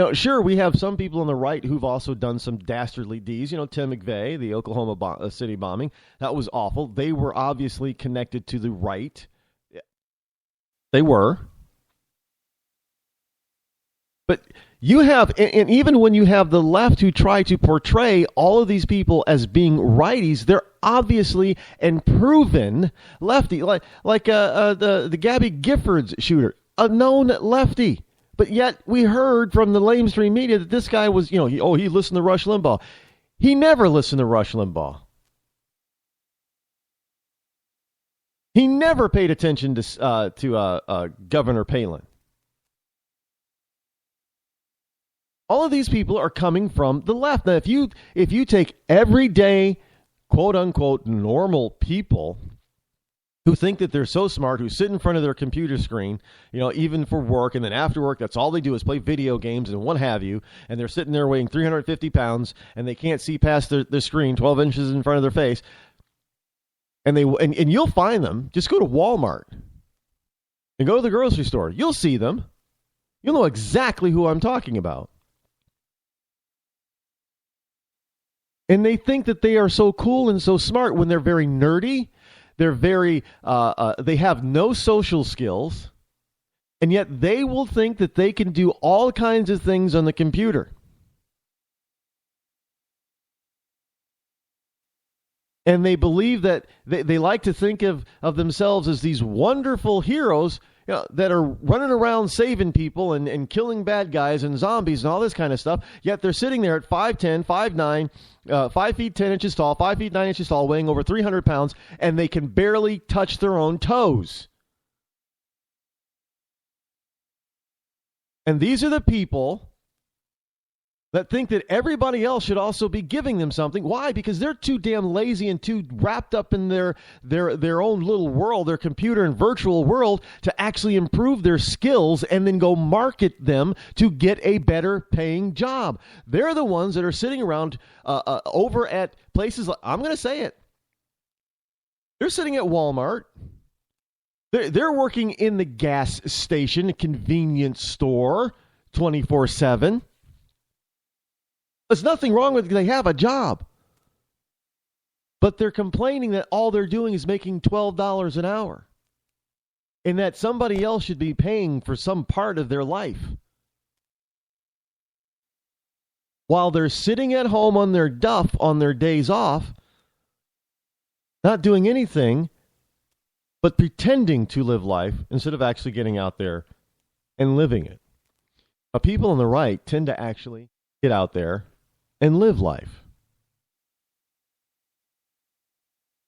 Now, sure, we have some people on the right who've also done some dastardly deeds. Tim McVeigh, the Oklahoma City bombing, that was awful. They were obviously connected to the right. They were. But you have, and even when you have the left who try to portray all of these people as being righties, they're obviously and proven lefty, like the Gabby Giffords shooter, a known lefty. But yet we heard from the lamestream media that this guy was, he listened to Rush Limbaugh. He never listened to Rush Limbaugh. He never paid attention to Governor Palin. All of these people are coming from the left. Now, if you take everyday, quote unquote, normal people who think that they're so smart, who sit in front of their computer screen, even for work, and then after work, that's all they do is play video games and what have you, and they're sitting there weighing 350 pounds, and they can't see past their screen 12 inches in front of their face, and you'll find them. Just go to Walmart and go to the grocery store. You'll see them. You'll know exactly who I'm talking about. And they think that they are so cool and so smart when they're very nerdy. They're very, they have no social skills, and yet they will think that they can do all kinds of things on the computer. And they believe that they like to think of themselves as these wonderful heroes that are running around saving people and killing bad guys and zombies and all this kind of stuff. Yet they're sitting there at 5'10", 5'9", 5 feet 10 inches tall, 5 feet 9 inches tall, weighing over 300 pounds, and they can barely touch their own toes. And these are the people that think that everybody else should also be giving them something. Why? Because they're too damn lazy and too wrapped up in their own little world, their computer and virtual world, to actually improve their skills and then go market them to get a better paying job. They're the ones that are sitting around over at places like, I'm going to say it, they're sitting at Walmart. They're working in the gas station, convenience store, 24/7. There's nothing wrong with it. They have a job. But they're complaining that all they're doing is making $12 an hour. And that somebody else should be paying for some part of their life. While they're sitting at home on their duff on their days off, not doing anything, but pretending to live life instead of actually getting out there and living it. Now, people on the right tend to actually get out there and live life.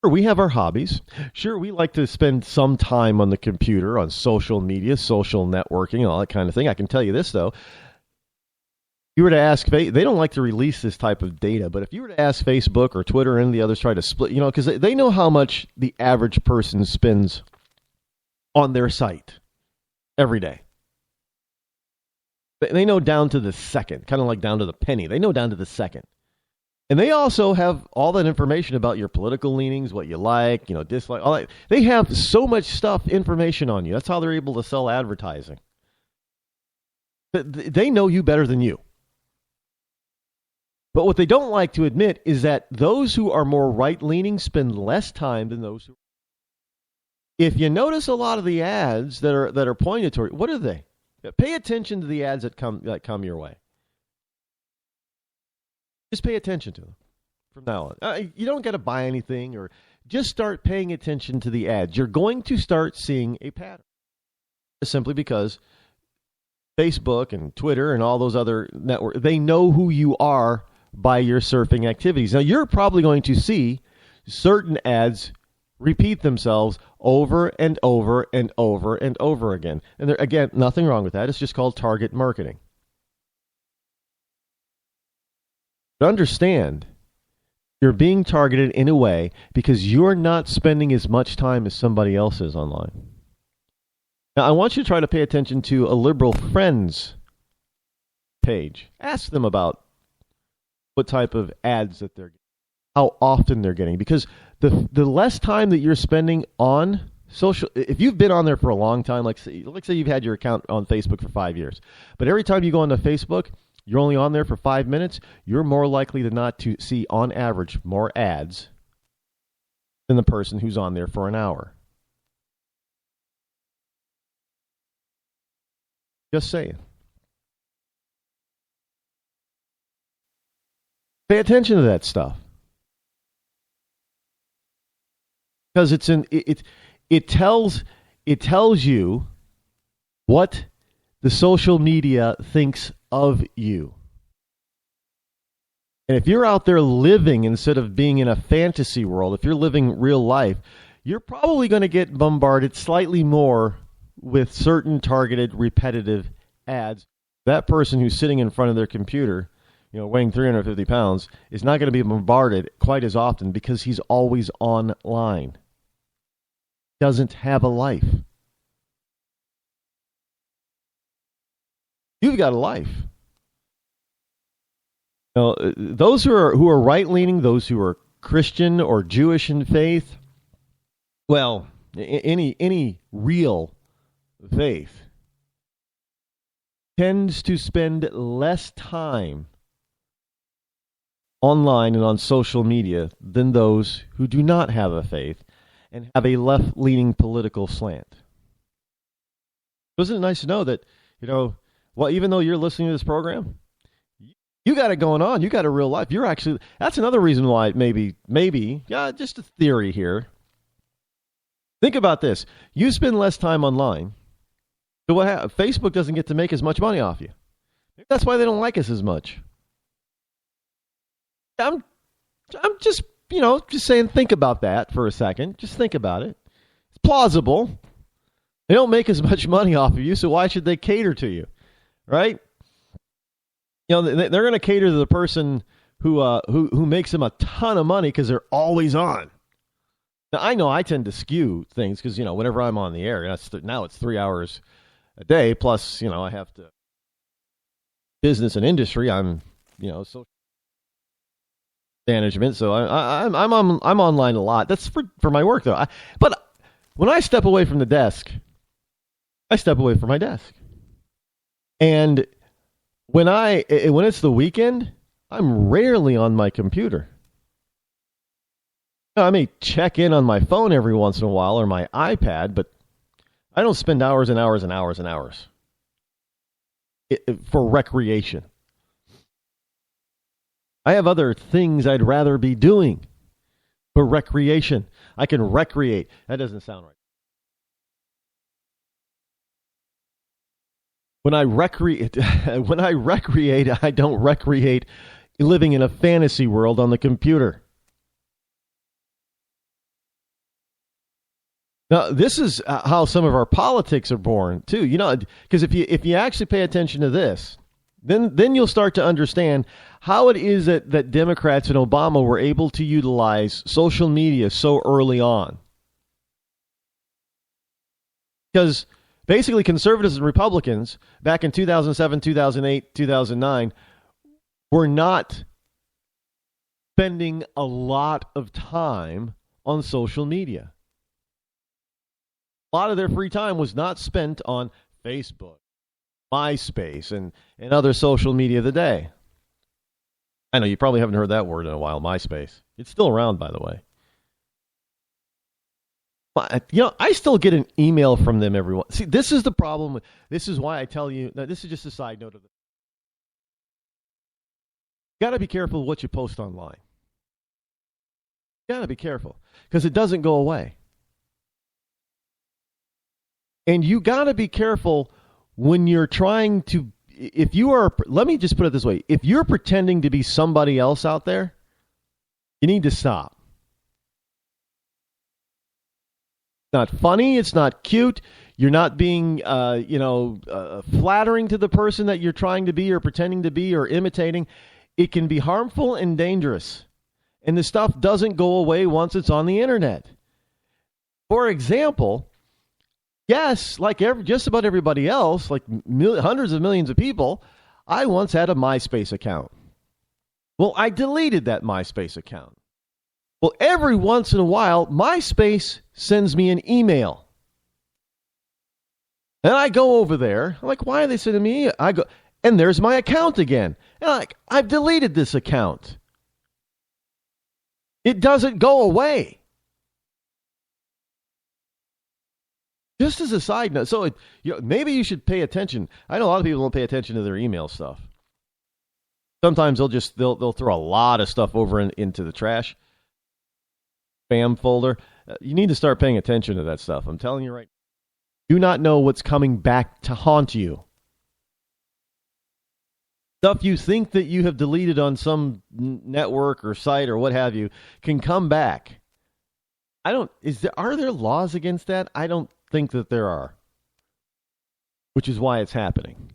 Sure, we have our hobbies. Sure, we like to spend some time on the computer, on social media, social networking, and all that kind of thing. I can tell you this, though. If you were to ask, they don't like to release this type of data, but if you were to ask Facebook or Twitter or any of the others try to split, because they know how much the average person spends on their site every day. They know down to the second, kind of like down to the penny. They know down to the second. And they also have all that information about your political leanings, what you like, dislike, all that. They have so much information on you. That's how they're able to sell advertising. They know you better than you. But what they don't like to admit is that those who are more right-leaning spend less time than those who... If you notice a lot of the ads that are pointed toward, what are they? Pay attention to the ads that come your way. Just pay attention to them from now on. You don't got to buy anything, or just start paying attention to the ads. You're going to start seeing a pattern. Simply because Facebook and Twitter and all those other networks, they know who you are by your surfing activities. Now, you're probably going to see certain ads repeat themselves over and over and over and over again. And there, again, nothing wrong with that. It's just called target marketing. But understand, you're being targeted in a way because you're not spending as much time as somebody else is online. Now, I want you to try to pay attention to a liberal friends page. Ask them about what type of ads that they're getting, how often they're getting, because the less time that you're spending on social, if you've been on there for a long time, like say you've had your account on Facebook for 5 years, but every time you go onto Facebook, you're only on there for 5 minutes, you're more likely than not to see, on average, more ads than the person who's on there for an hour. Just saying. Pay attention to that stuff. Because it tells you what the social media thinks of you. And if you're out there living instead of being in a fantasy world, if you're living real life, you're probably going to get bombarded slightly more with certain targeted, repetitive ads. That person who's sitting in front of their computer, weighing 350 pounds, is not going to be bombarded quite as often because he's always online. Doesn't have a life. You've got a life. Those who are right-leaning, those who are Christian or Jewish in faith, well, any real faith tends to spend less time online and on social media than those who do not have a faith and have a left-leaning political slant. Isn't it nice to know that, even though you're listening to this program, you got it going on. You got a real life. That's another reason why maybe, just a theory here. Think about this. You spend less time online. So what happens? Facebook doesn't get to make as much money off you. Maybe that's why they don't like us as much. I'm just saying, think about that for a second. Just think about it. It's plausible. They don't make as much money off of you, so why should they cater to you? Right? They're going to cater to the person who makes them a ton of money because they're always on. Now, I know I tend to skew things because, whenever I'm on the air, now it's 3 hours a day, plus, I have to business and industry. I'm, social management, so I'm online a lot. That's for my work, though. But when I step away from the desk, I step away from my desk. And when it's the weekend, I'm rarely on my computer. I may check in on my phone every once in a while or my iPad, but I don't spend hours and hours and hours and hours for recreation. I have other things I'd rather be doing for recreation. I can recreate. That doesn't sound right. When I recreate, I don't recreate living in a fantasy world on the computer. Now, this is how some of our politics are born, too. Because if you actually pay attention to this, then you'll start to understand how it is that Democrats and Obama were able to utilize social media so early on. Because basically conservatives and Republicans back in 2007, 2008, 2009 were not spending a lot of time on social media. A lot of their free time was not spent on Facebook, MySpace, and other social media of the day. I know you probably haven't heard that word in a while, MySpace. It's still around, by the way. But, I still get an email from them every once. See, this is the problem. This is why I tell you, this is just a side note of it. You got to be careful what you post online. You got to be careful because it doesn't go away. And you got to be careful when you're trying to, let me just put it this way. If you're pretending to be somebody else out there, you need to stop. It's not funny. It's not cute. You're not being, flattering to the person that you're trying to be or pretending to be or imitating. It can be harmful and dangerous. And the stuff doesn't go away once it's on the internet. For example, yes, like just about everybody else, like hundreds of millions of people, I once had a MySpace account. Well, I deleted that MySpace account. Well, every once in a while, MySpace sends me an email. And I go over there. I'm like, why are they sending me? I go, and there's my account again. And I've deleted this account. It doesn't go away. Just as a side note, so maybe you should pay attention. I know a lot of people don't pay attention to their email stuff. Sometimes they'll throw a lot of stuff over into the trash, spam folder. You need to start paying attention to that stuff. I'm telling you right now. Do not know what's coming back to haunt you. Stuff you think that you have deleted on some network or site or what have you can come back. Are there laws against that? I don't think that there are, which is why it's happening.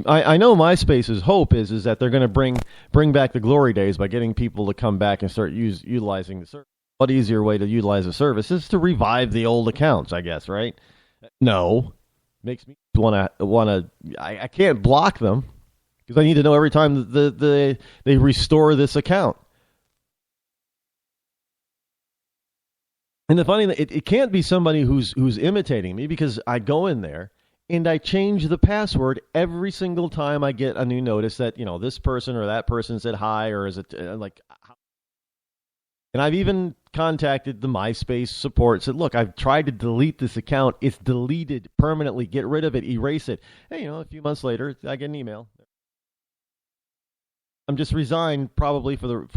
I know MySpace's hope is that they're going to bring back the glory days by getting people to come back and start utilizing the service. What easier way to utilize the service is to revive the old accounts, I guess, right? No, makes me want to. I can't block them because I need to know every time they restore this account. And the funny thing, it can't be somebody who's imitating me, because I go in there and I change the password every single time I get a new notice that, this person or that person said hi, or is it and I've even contacted the MySpace support, said, look, I've tried to delete this account. It's deleted permanently. Get rid of it. Erase it. Hey, a few months later, I get an email. I'm just resigned probably for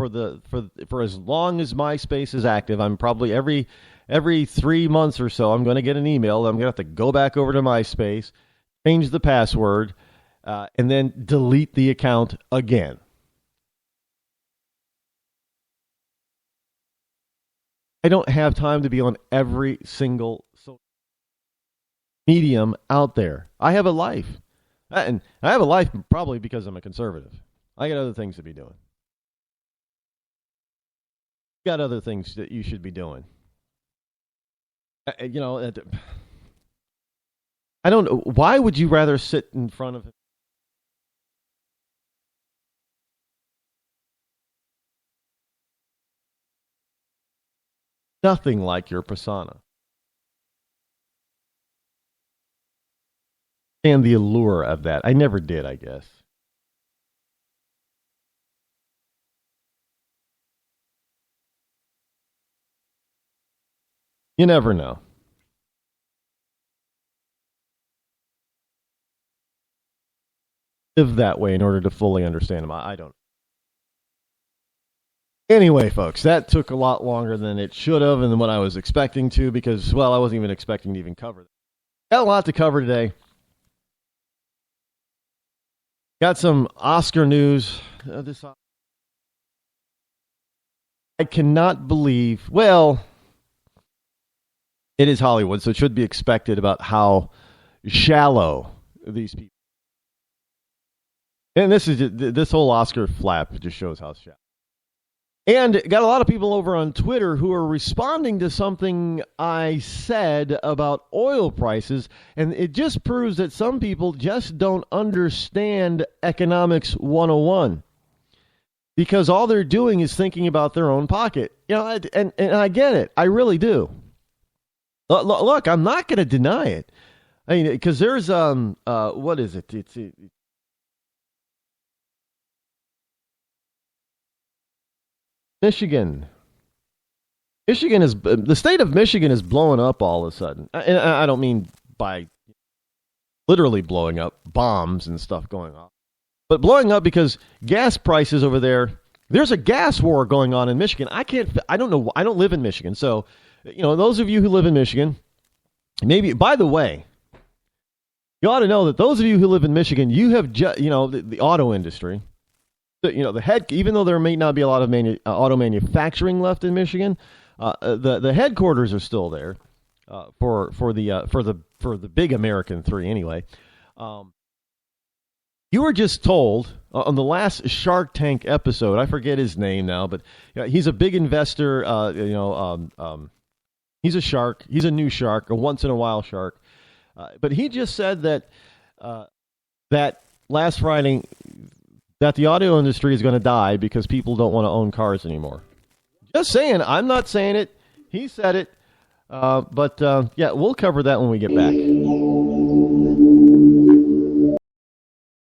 as long as MySpace is active. I'm probably every 3 months or so, I'm going to get an email. I'm going to have to go back over to MySpace, change the password, and then delete the account again. I don't have time to be on every single social medium out there. I have a life. And I have a life probably because I'm a conservative. I got other things to be doing. You got other things that you should be doing. I don't know. Why would you rather sit in front of it? Nothing like your persona. And the allure of that. I never did, I guess. You never know. Live that way in order to fully understand them. I don't. Anyway, folks, that took a lot longer than it should have and than what I was expecting to, because, well, I wasn't even expecting to even cover that. Got a lot to cover today. Got some Oscar news. I cannot believe, well, it is Hollywood, so it should be expected about how shallow these people. And this whole Oscar flap just shows how shallow. And got a lot of people over on Twitter who are responding to something I said about oil prices, and it just proves that some people just don't understand economics 101. Because all they're doing is thinking about their own pocket. And I get it. I really do. Look, I'm not going to deny it. I mean, because there's what is it? It's Michigan. Michigan is the state of Michigan is blowing up all of a sudden, and I don't mean by literally blowing up, bombs and stuff going on, but blowing up because gas prices over there. There's a gas war going on in Michigan. I don't know. I don't live in Michigan, so. Those of you who live in Michigan, maybe, by the way, you ought to know that those of you who live in Michigan, you have, the auto industry, even though there may not be a lot of auto manufacturing left in Michigan, the headquarters are still there for the big American three anyway. You were just told on the last Shark Tank episode, I forget his name now, but he's a big investor, he's a shark. He's a new shark, a once-in-a-while shark. But he just said that that last Friday that the auto industry is going to die because people don't want to own cars anymore. Just saying. I'm not saying it. He said it. But we'll cover that when we get back.